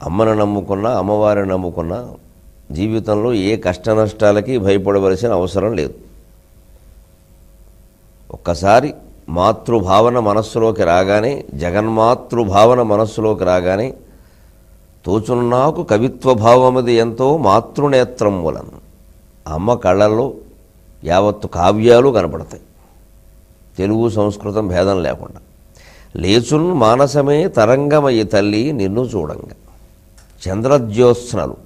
అమ్మను నమ్ముకున్నా, అమ్మవారిని నమ్ముకున్నా జీవితంలో ఏ కష్ట నష్టాలకి భయపడవలసిన అవసరం లేదు. ఒక్కసారి మాతృభావన మనస్సులోకి రాగానే, జగన్మాతృభావన మనస్సులోకి రాగానే, తోచున్నాకు కవిత్వ భావమది ఎంతో మాతృనేత్రం వలన అమ్మ కళ్ళల్లో యావత్తు కావ్యాలు కనపడతాయి, తెలుగు సంస్కృతం భేదం లేకుండా. లేచున్ మానసమే తరంగమయ్యి తల్లి నిన్ను చూడంగా. చంద్రజ్యోత్స్నలు,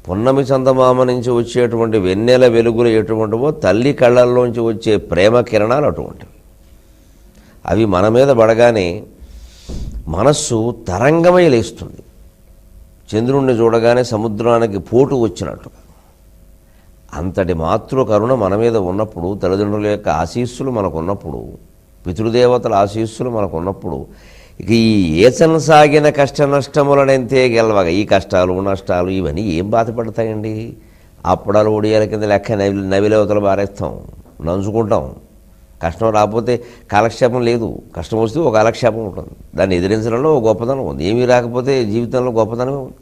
పున్నమి చందమామ నుంచి వచ్చేటువంటి వెన్నెల వెలుగులు ఎటువంటివో తల్లి కళ్ళల్లోంచి వచ్చే ప్రేమ కిరణాలు అటువంటివి. అవి మన మీద పడగానే మనస్సు తరంగమై లేస్తుంది. చంద్రుణ్ణి చూడగానే సముద్రానికి పోటు వచ్చినట్టుగా. అంతటి మాతృ కరుణ మన మీద ఉన్నప్పుడు, తల్లిదండ్రుల యొక్క ఆశీస్సులు మనకు ఉన్నప్పుడు, పితృదేవతల ఆశీస్సులు మనకు ఉన్నప్పుడు, ఇక ఈ ఏచన సాగిన కష్ట నష్టములనంతే గెలవగా ఈ కష్టాలు నష్టాలు ఇవన్నీ ఏం బాధపడతాయండి? అప్పుడాలు ఒడియాల కింద లెక్క నవిలేవతలు బారేస్తాం, నంచుకుంటాం. కష్టం రాకపోతే కాలక్షేపం లేదు, కష్టం వస్తే ఒక కాలక్షేపం ఉంటుంది. దాన్ని ఎదిరించడంలో ఒక గొప్పతనం ఉంది. ఏమీ రాకపోతే జీవితంలో గొప్పతనమే ఉంది.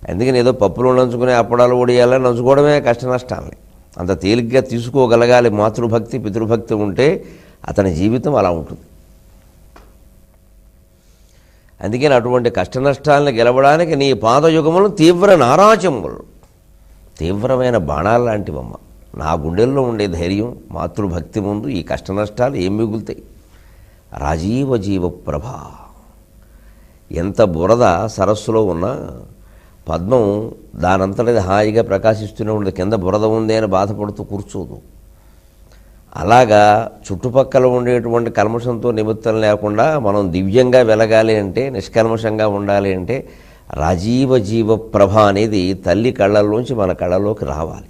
అందుకని ఏదో పప్పులు నంచుకునే అప్పడాలు ఒడియాలని నంచుకోవడమే కష్ట నష్టాలని అంత తేలిగ్గా తీసుకోగలగాలి. మాతృభక్తి పితృభక్తి ఉంటే అతని జీవితం అలా ఉంటుంది. అందుకని అటువంటి కష్ట నష్టాలను గెలవడానికి నీ పాదయుగములు తీవ్ర నారాచములు, తీవ్రమైన బాణాలు లాంటివమ్మ. నా గుండెల్లో ఉండే ధైర్యం మాతృభక్తి ముందు ఈ కష్ట నష్టాలు ఏం మిగులుతాయి? రాజీవ జీవ ప్రభ. ఎంత బురద సరస్సులో ఉన్నా పద్మం దానంతటది హాయిగా ప్రకాశిస్తూనే ఉండదు, కింద బురద ఉంది అని బాధపడుతూ కూర్చోదు. అలాగా చుట్టుపక్కల ఉండేటువంటి కల్మషంతో నిమిత్తం లేకుండా మనం దివ్యంగా వెలగాలి అంటే, నిష్కల్మషంగా ఉండాలి అంటే రాజీవ జీవ ప్రభ అనేది తల్లి కళ్ళల్లోంచి మన కళ్ళలోకి రావాలి.